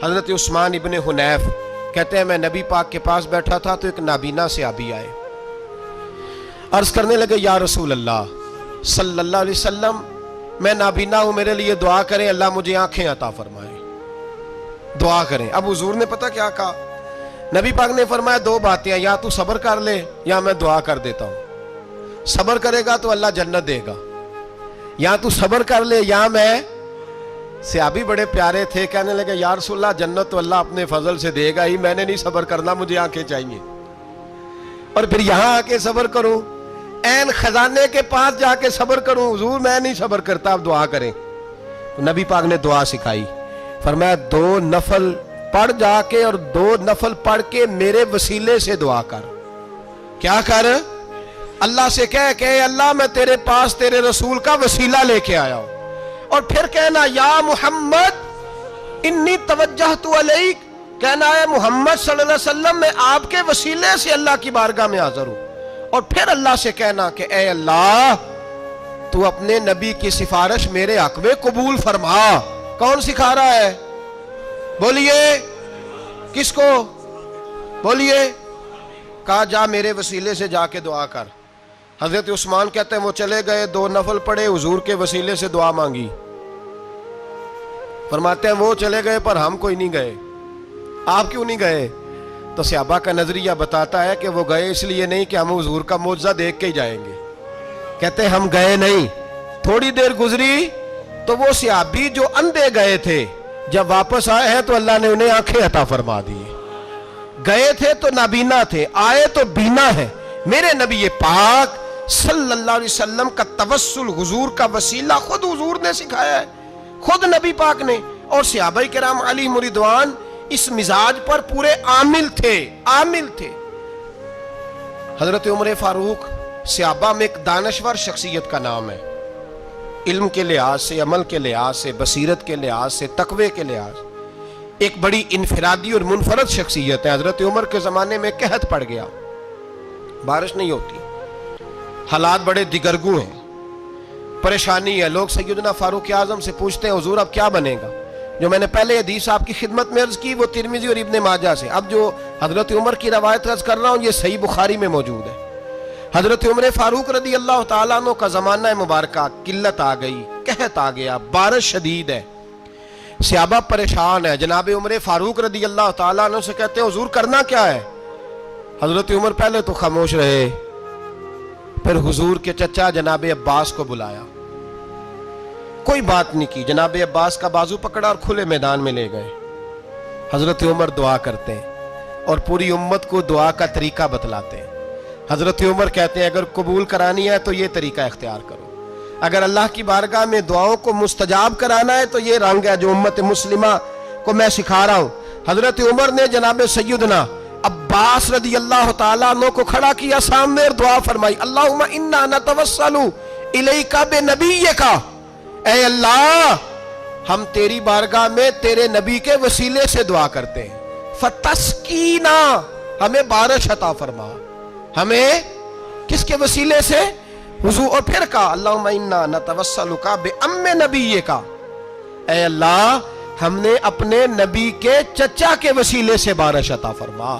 حضرت عثمان ابن حنیف کہتے ہیں میں نبی پاک کے پاس بیٹھا تھا تو ایک نابینا صحابی آئے، عرض کرنے لگے یا رسول اللہ صلی اللہ علیہ وسلم میں نابینا ہوں، میرے لیے دعا کریں، اللہ مجھے آنکھیں عطا فرمائے، دعا کریں۔ اب حضور نے پتہ کیا کہا؟ نبی پاک نے فرمایا دو باتیں ہیں، یا تو صبر کر لے یا میں دعا کر دیتا ہوں۔ صبر کرے گا تو اللہ جنت دے گا، یا تو صبر کر لے یا میں۔ صحابی بڑے پیارے تھے، کہنے لگے یا رسول اللہ جنت تو اللہ اپنے فضل سے دے گا ہی، میں نے نہیں صبر کرنا، مجھے آنکھیں چاہیے، اور پھر یہاں آ کے صبر کروں، این خزانے کے پاس جا کے صبر کروں؟ حضور میں نہیں صبر کرتا، آپ دعا کریں۔ نبی پاک نے دعا سکھائی، فرمایا دو نفل پڑھ جا کے اور دو نفل پڑھ کے میرے وسیلے سے دعا کر۔ کیا کر؟ اللہ سے کہہ کہ اللہ میں تیرے پاس تیرے رسول کا وسیلہ لے کے آیا ہوں، اور پھر کہنا یا محمد انی توجہت علیک، کہنا ہے محمد صلی اللہ علیہ وسلم میں آپ کے وسیلے سے اللہ کی بارگاہ میں حاضر ہوں، اور پھر اللہ سے کہنا کہ اے اللہ تو اپنے نبی کی سفارش میرے حق میں قبول فرما۔ کون سکھا رہا ہے؟ بولیے کس کو؟ بولیے۔ کہا جا میرے وسیلے سے جا کے دعا کر۔ حضرت عثمان کہتے ہیں وہ چلے گئے، دو نفل پڑھے، حضور کے وسیلے سے دعا مانگی۔ فرماتے ہیں وہ چلے گئے پر ہم کوئی نہیں گئے۔ آپ کیوں نہیں گئے؟ تو صحابہ کا نظریہ بتاتا ہے کہ وہ گئے اس لیے نہیں کہ ہم حضور کا معجزہ دیکھ کے ہی جائیں گے، کہتے ہیں ہم گئے نہیں۔ تھوڑی دیر گزری تو وہ صحابی جو اندھے گئے تھے جب واپس آئے ہیں تو اللہ نے انہیں آنکھیں عطا فرما دی۔ گئے تھے تو نابینا تھے، آئے تو بینا ہے۔ میرے نبی پاک صلی اللہ علیہ وسلم کا توسل، حضور کا وسیلہ خود حضور نے سکھایا ہے، خود نبی پاک نے، اور صحابہ کرام علیہم رضوان اس مزاج پر پورے عامل تھے۔ حضرت عمر فاروق صحابہ میں ایک دانشور شخصیت کا نام ہے، علم کے لحاظ سے، عمل کے لحاظ سے، بصیرت کے لحاظ سے، تقوی کے لحاظ، ایک بڑی انفرادی اور منفرد شخصیت ہے۔ حضرت عمر کے زمانے میں قحط پڑ گیا، بارش نہیں ہوتی، حالات بڑے دگرگوں ہیں، پریشانی ہے۔ لوگ سیدنا فاروق اعظم سے پوچھتے ہیں حضور اب کیا بنے گا؟ جو میں نے پہلے حدیث آپ کی خدمت میں عرض کی وہ ترمذی اور ابن ماجہ سے، اب جو حضرت عمر کی روایت عرض کر رہا ہوں یہ صحیح بخاری میں موجود ہے۔ حضرت عمر فاروق رضی اللہ تعالیٰ عنہ کا زمانہ مبارکہ، قلت آ گئی، قحط آ گیا، بارش شدید ہے، صحابہ پریشان ہے۔ جناب عمر فاروق رضی اللہ تعالیٰ عنہ سے کہتے ہیں حضور کرنا کیا ہے؟ حضرت عمر پہلے تو خاموش رہے، پھر حضور کے چچا جناب عباس کو بلایا، کوئی بات نہیں کی، جناب عباس کا بازو پکڑا اور کھلے میدان میں لے گئے۔ حضرت عمر دعا کرتے ہیں اور پوری امت کو دعا کا طریقہ بتلاتے ہیں۔ حضرت عمر کہتے ہیں اگر قبول کرانی ہے تو یہ طریقہ اختیار کرو، اگر اللہ کی بارگاہ میں دعاؤں کو مستجاب کرانا ہے تو یہ رنگ ہے جو امت مسلمہ کو میں سکھا رہا ہوں۔ حضرت عمر نے جناب سیدنا عباس رضی اللہ تعالیٰ عنہ کو کھڑا کیا سامنے اور دعا فرمائی، اللہم انا نتوسل الیک بنبیک، اے اللہ ہم تیری بارگاہ میں تیرے نبی کے وسیلے سے دعا کرتے ہیں، فتسقینا، ہمیں بارش عطا فرما۔ ہمیں کس کے وسیلے سے؟ حضور۔ اور پھر کہا اللہم انا نتوسلک بام نبیک، اے اللہ ہم نے اپنے نبی کے چچا کے وسیلے سے بارش عطا فرما،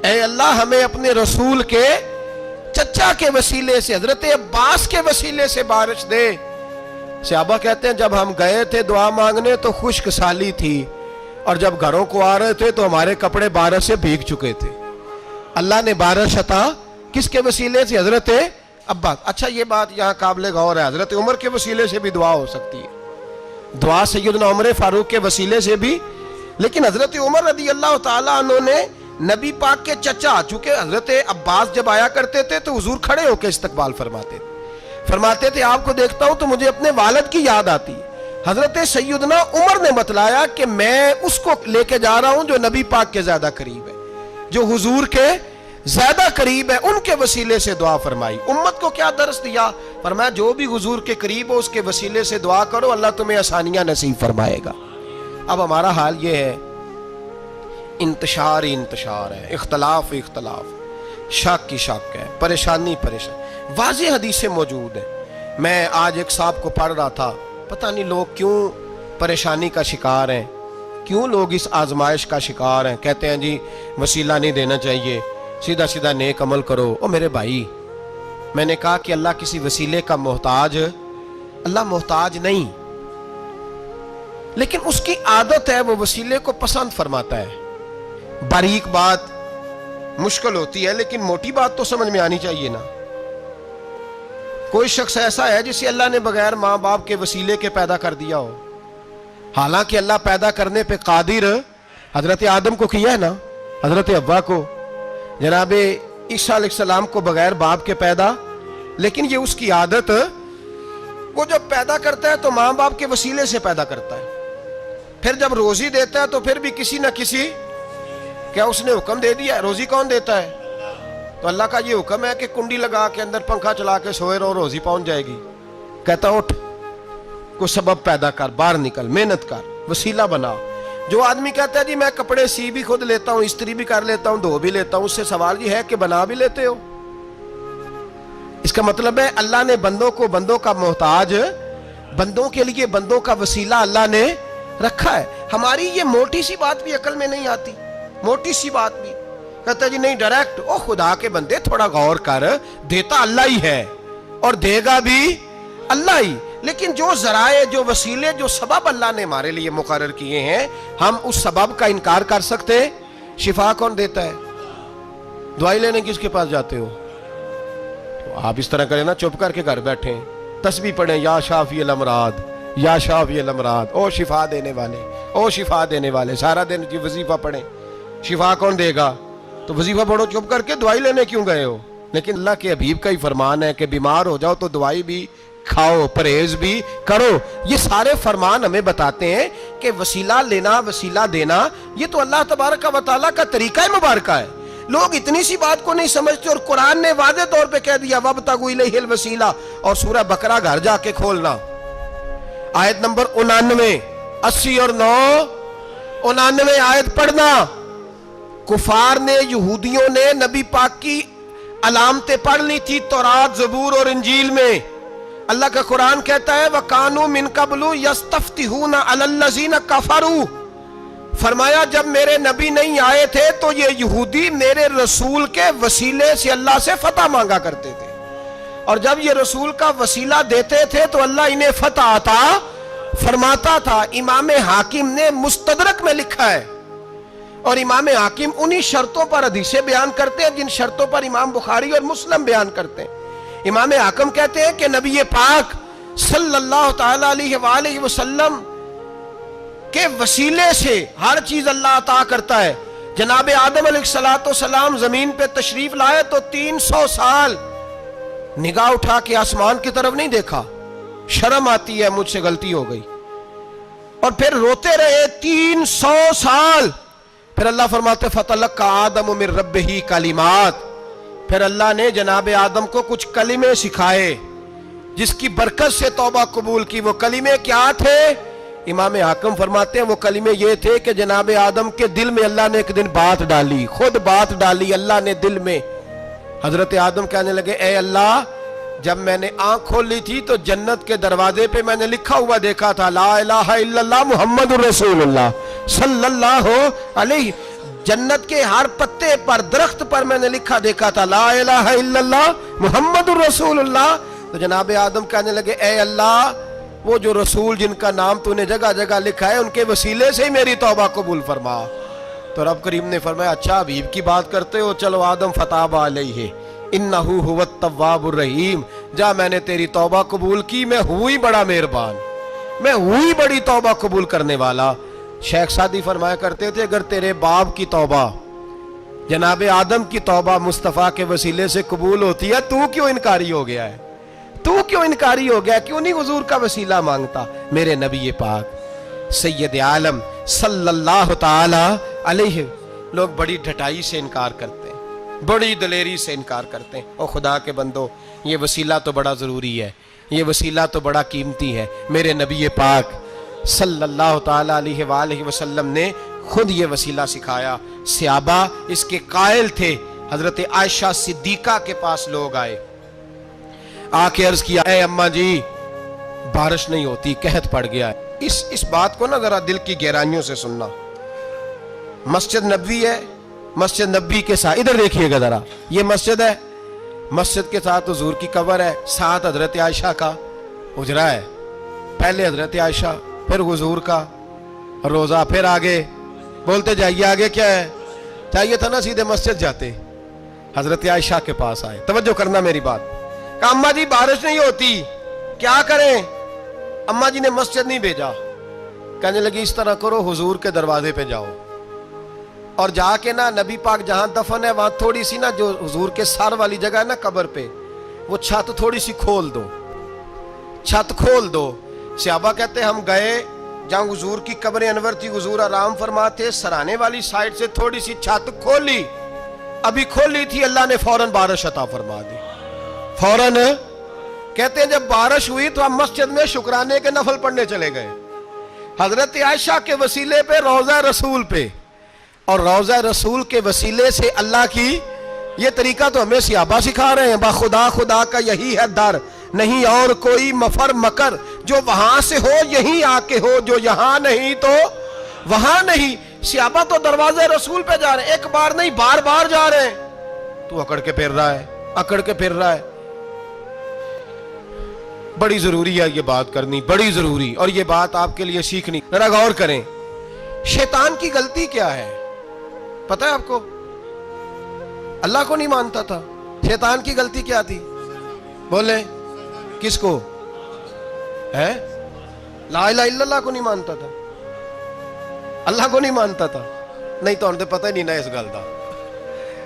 اے اللہ ہمیں اپنے رسول کے چچا کے وسیلے سے، حضرت عباس کے وسیلے سے بارش دے۔ صحابہ کہتے ہیں جب ہم گئے تھے دعا مانگنے تو خشک سالی تھی، اور جب گھروں کو آ رہے تھے تو ہمارے کپڑے بارش سے بھیگ چکے تھے۔ اللہ نے بارش عطا کس کے وسیلے سے؟ حضرت عباس۔ اچھا یہ بات یہاں قابل غور ہے، حضرت عمر کے وسیلے سے بھی دعا ہو سکتی ہے، دعا سیدنا عمر فاروق کے وسیلے سے بھی، لیکن حضرت عمر رضی اللہ تعالیٰ عنہ نے نبی پاک کے چچا، چونکہ حضرت عباس جب آیا کرتے تھے تو حضور کھڑے ہو کے استقبال فرماتے تھے آپ کو دیکھتا ہوں تو مجھے اپنے والد کی یاد آتی ہے۔ حضرت سیدنا عمر نے بتلایا کہ میں اس کو لے کے جا رہا ہوں جو نبی پاک کے زیادہ قریب ہے، جو حضور کے زیادہ قریب ہے، ان کے وسیلے سے دعا فرمائی۔ امت کو کیا درس دیا؟ فرمایا جو بھی حضور کے قریب ہو اس کے وسیلے سے دعا کرو، اللہ تمہیں آسانیاں نصیب فرمائے گا۔ اب ہمارا حال یہ ہے، انتشار ہی انتشار ہے، اختلاف شک کی شک ہے، پریشانی واضح حدیثیں موجود ہیں۔ میں آج ایک صاحب کو پڑھ رہا تھا، پتہ نہیں لوگ کیوں پریشانی کا شکار ہیں، کیوں لوگ اس آزمائش کا شکار ہیں؟ کہتے ہیں جی وسیلہ نہیں دینا چاہیے، سیدھا سیدھا نیک عمل کرو۔ او میرے بھائی، میں نے کہا کہ اللہ کسی وسیلے کا محتاج، اللہ محتاج نہیں، لیکن اس کی عادت ہے وہ وسیلے کو پسند فرماتا ہے۔ باریک بات مشکل ہوتی ہے لیکن موٹی بات تو سمجھ میں آنی چاہیے نا۔ کوئی شخص ایسا ہے جسے اللہ نے بغیر ماں باپ کے وسیلے کے پیدا کر دیا ہو، حالانکہ اللہ پیدا کرنے پہ قادر حضرت آدم کو کیا ہے نا، حضرت حوا کو، جناب عیسیٰ علیہ السلام کو بغیر باپ کے پیدا، لیکن یہ اس کی عادت، وہ جب پیدا کرتا ہے تو ماں باپ کے وسیلے سے پیدا کرتا ہے، پھر جب روزی دیتا ہے تو پھر بھی کسی نہ کسی، کیا اس نے حکم دے دیا ہے؟ روزی کون دیتا ہے؟ تو اللہ کا یہ حکم ہے کہ کنڈی لگا کے اندر پنکھا چلا کے سوئے رہو، روزی پہنچ جائے گی۔ کہتا اٹھ، کوئی سبب پیدا کر، باہر نکل، محنت کر، وسیلہ بنا۔ جو آدمی کہتا ہے جی میں کپڑے سی بھی خود لیتا ہوں، استری بھی کر لیتا ہوں، دھو بھی لیتا ہوں، اس سے سوال یہ ہے کہ بنا بھی لیتے ہو؟ اس کا مطلب ہے اللہ نے بندوں کو بندوں کا محتاج، بندوں کے لیے بندوں کا وسیلہ اللہ نے رکھا ہے۔ ہماری یہ موٹی سی بات بھی عقل میں نہیں آتی، موٹی سی بات بھی کہتا ہے جی نہیں ڈائریکٹ، او خدا کے بندے تھوڑا غور کر، دیتا اللہ ہی ہے اور دے گا بھی اللہ ہی، لیکن جو ذرائع، جو وسیلے، جو سبب اللہ نے ہمارے لیے مقرر کیے ہیں، ہم اس سبب کا انکار کر سکتے؟ شفا کون دیتا ہے؟ دوائی لینے کس کے پاس جاتے ہو؟ تو آپ اس طرح کریں نا، چپ کر کے گھر بیٹھیں، تسبیح پڑھیں، یا شافی الامراض، یا شافی الامراض، او شفا دینے والے، او شفا دینے والے، سارا دن جی وظیفہ پڑھیں، شفا کون دے گا؟ تو وظیفہ پڑھو چپ کر کے، دوائی لینے کیوں گئے ہو؟ لیکن اللہ کے حبیب کا ہی فرمان ہے کہ بیمار ہو جاؤ تو دوائی بھی کھاؤ، پرہیز بھی کرو۔ یہ سارے فرمان ہمیں بتاتے ہیں کہ وسیلہ لینا، وسیلہ دینا، یہ تو اللہ تبارک و تعالیٰ کا طریقہ مبارکہ ہے۔ لوگ اتنی سی بات کو نہیں سمجھتے، اور قرآن نے واضح طور پہ کہہ دیا وَابْتَغُوا إِلَيْهِ الْوَسِيلَةَ، اور سورہ بقرہ گھر جا کے کھولنا، آیت نمبر 99، 80 اور 9، 99 آیت پڑھنا۔ کفار نے، یہودیوں نے نبی پاک کی علامتیں پڑھ لی تھی تورات، زبور اور انجیل میں۔ اللہ کا قرآن کہتا ہے وَكَانُوا مِن قَبْلُ يَسْتَفْتِحُونَ عَلَى الَّذِينَ كَفَرُوا، فرمایا جب میرے نبی نہیں آئے تھے تو یہ یہودی میرے رسول کے وسیلے سے اللہ سے فتح مانگا کرتے تھے، اور جب یہ رسول کا وسیلہ دیتے تھے تو اللہ انہیں فتح عطا فرماتا تھا۔ امام حاکم نے مستدرک میں لکھا ہے، اور امام حاکم انہی شرطوں پر حدیثیں بیان کرتے ہیں جن شرطوں پر امام بخاری اور مسلم بیان کرتے ہیں۔ امام حاکم کہتے ہیں کہ نبی پاک صلی اللہ تعالی علیہ وآلہ وسلم کے وسیلے سے ہر چیز اللہ عطا کرتا ہے۔ جناب آدم علیہ السلام زمین پہ تشریف لائے تو 300 سال نگاہ اٹھا کے آسمان کی طرف نہیں دیکھا، شرم آتی ہے مجھ سے غلطی ہو گئی، اور پھر روتے رہے 300 سال۔ پھر اللہ فرماتے فَتَلَقَّى آدَمُ مِن رَبِّهِ کلمات، پھر اللہ نے جناب آدم کو کچھ کلمے سکھائے جس کی برکت سے توبہ قبول کی۔ وہ کلمے کیا تھے؟ امام حاکم فرماتے ہیں وہ کلمے یہ تھے کہ جناب آدم کے دل میں اللہ نے ایک دن بات ڈالی، خود بات ڈالی اللہ نے دل میں۔ حضرت آدم کہنے لگے اے اللہ، جب میں نے آنکھ کھولی تھی تو جنت کے دروازے پہ میں نے لکھا ہوا دیکھا تھا لا الہ الا اللہ محمد الرسول اللہ صلی اللہ علیہ، جنت کے ہر پتے پر، درخت پر میں نے لکھا دیکھا تھا لا الہ الا اللہ محمد الرسول اللہ۔ تو جناب آدم کہنے لگے اے اللہ، وہ جو رسول جن کا نام تو نے جگہ جگہ لکھا ہے ان کے وسیلے سے ہی میری توبہ قبول فرما۔ تو رب کریم نے فرمایا اچھا حبیب کی بات کرتے ہو، چلو آدم فتاب علیہ انہ هو التواب الرحیم، جا میں نے تیری توبہ قبول کی، میں ہوئی بڑا مہربان، میں ہوئی بڑی توبہ قبول کرنے والا۔ شیخ سعدی فرمایا کرتے تھے اگر تیرے باپ کی توبہ، جناب آدم کی توبہ مصطفیٰ کے وسیلے سے قبول ہوتی ہے، تو کیوں انکاری ہو گیا ہے؟ تو کیوں انکاری ہو گیا؟ کیوں نہیں حضور کا وسیلہ مانگتا؟ میرے نبی پاک سید عالم صلی اللہ تعالی علیہ، لوگ بڑی ڈھٹائی سے انکار کرتے ہیں، بڑی دلیری سے انکار کرتے ہیں۔ او خدا کے بندو، یہ وسیلہ تو بڑا ضروری ہے، یہ وسیلہ تو بڑا قیمتی ہے۔ میرے نبی پاک صلی اللہ تعالی علیہ وآلہ وسلم نے خود یہ وسیلہ سکھایا۔ صحابہ اس کے قائل تھے۔ حضرت عائشہ صدیقہ کے پاس لوگ آئے، آ کے عرض کیا اے اماں جی بارش نہیں ہوتی، قحط پڑ گیا ہے۔ اس بات کو نا ذرا دل کی گہرائیوں سے سننا. مسجد نبوی ہے, مسجد نبوی کے ساتھ ادھر دیکھیے گا ذرا, یہ مسجد ہے, مسجد کے ساتھ حضور کی قبر ہے, ساتھ حضرت عائشہ کا حجرہ ہے, پہلے حضرت عائشہ پھر حضور کا روزہ, پھر آگے بولتے جائیے آگے کیا ہے. چاہیے تھا نا سیدھے مسجد جاتے, حضرت عائشہ کے پاس آئے. توجہ کرنا میری بات. کہ اماں جی بارش نہیں ہوتی کیا کریں, اماں جی نے مسجد نہیں بھیجا, کہنے لگی اس طرح کرو حضور کے دروازے پہ جاؤ اور جا کے نا نبی پاک جہاں دفن ہے وہاں تھوڑی سی نا جو حضور کے سر والی جگہ ہے نا قبر پہ, وہ چھت تھوڑی سی کھول دو, چھت کھول دو. صحابہ کہتے ہم گئے جہاں حضور کی قبر انور تھی, حضور آرام فرماتے, سرانے والی سائڈ سے تھوڑی سی چھت کھولی, ابھی کھولی تھی اللہ نے فوراً بارش عطا فرما دی. فوراً کہتے ہیں جب بارش ہوئی تو ہم مسجد میں شکرانے کے نفل پڑھنے چلے گئے, حضرت عائشہ کے وسیلے پہ روضہ رسول پہ, اور روضہ رسول کے وسیلے سے اللہ کی یہ طریقہ تو ہمیں صحابہ سکھا رہے ہیں. با خدا خدا کا یہی ہے در, نہیں اور کوئی مفر مکر, جو وہاں سے ہو یہیں آ کے ہو, جو یہاں نہیں تو وہاں نہیں. صحابہ تو دروازے رسول پہ جا رہے ہیں, ایک بار نہیں بار بار جا رہے ہیں. تو اکڑ کے پھر رہا ہے, اکڑ کے پھر رہا ہے. بڑی ضروری ہے یہ بات کرنی, بڑی ضروری, اور یہ بات آپ کے لیے سیکھنی. ذرا غور کریں, شیطان کی غلطی کیا ہے پتہ ہے آپ کو؟ اللہ کو نہیں مانتا تھا. شیطان کی غلطی کیا تھی بولے, کس کو ہے؟ لا الہ الا اللہ کو نہیں مانتا تھا, اللہ کو نہیں مانتا تھا. نہیں تو انہیں پتہ ہی نہیں نا اس گل دا.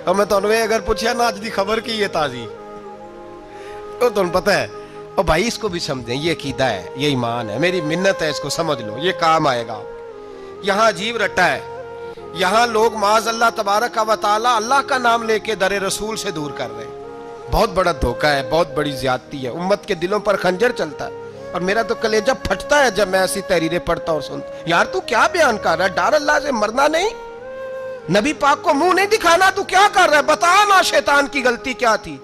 اور میں تو انہیں اگر پوچھا نا آج دی خبر کی یہ تازی, تو انہیں پتہ ہے. اور بھائی اس کو بھی سمجھیں, یہ عقیدہ ہے, یہ ایمان ہے, میری منت ہے, اس کو سمجھ لو, یہ کام آئے گا. یہاں عجیب رٹا ہے, یہاں لوگ معاذ اللہ تبارک و تعالی اللہ کا نام لے کے در رسول سے دور کر رہے ہیں. بہت بڑا دھوکہ ہے, بہت بڑی زیادتی ہے, امت کے دلوں پر خنجر چلتا ہے. اور میرا تو کلیجہ پھٹتا ہے جب میں ایسی تحریریں پڑھتا اور سنتا. یار تو کیا بیان کر رہا ہے, ڈر اللہ سے مرنا نہیں, نبی پاک کو منہ نہیں دکھانا, تو کیا کر رہا ہے؟ بتا نا شیطان کی غلطی کیا تھی.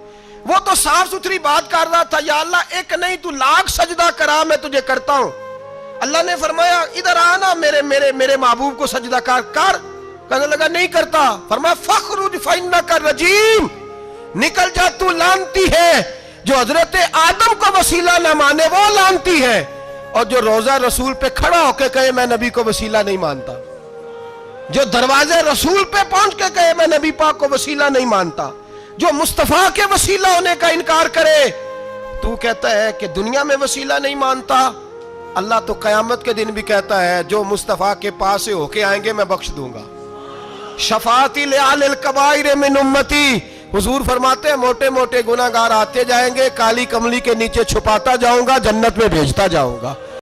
وہ تو صاف ستھری بات کر رہا تھا, یا اللہ ایک نہیں تو لاکھ سجدہ کرا میں تجھے کرتا ہوں. اللہ نے فرمایا ادھر آنا, میرے محبوب کو سجدہ کر. کہنے لگا نہیں کرتا. فرمایا فخرج فإنک رجیم, نکل جا تو لانتی ہے. جو حضرت آدم کو وسیلہ نہ مانے وہ لانتی ہے, اور جو روضہ رسول پہ کھڑا ہو کے کہے میں نبی کو وسیلہ نہیں مانتا, جو دروازے رسول پہ پہنچ کے کہے میں نبی پاک کو وسیلہ نہیں مانتا, جو مصطفیٰ کے وسیلہ ہونے کا انکار کرے, تو کہتا ہے کہ دنیا میں وسیلہ نہیں مانتا. اللہ تو قیامت کے دن بھی کہتا ہے جو مصطفیٰ کے پاس سے ہو کے آئیں گے میں بخش دوں گا. شفاعتی لعلی الکبائر من امتی, حضور فرماتے ہیں موٹے موٹے گناہگار آتے جائیں گے, کالی کملی کے نیچے چھپاتا جاؤں گا, جنت میں بھیجتا جاؤں گا.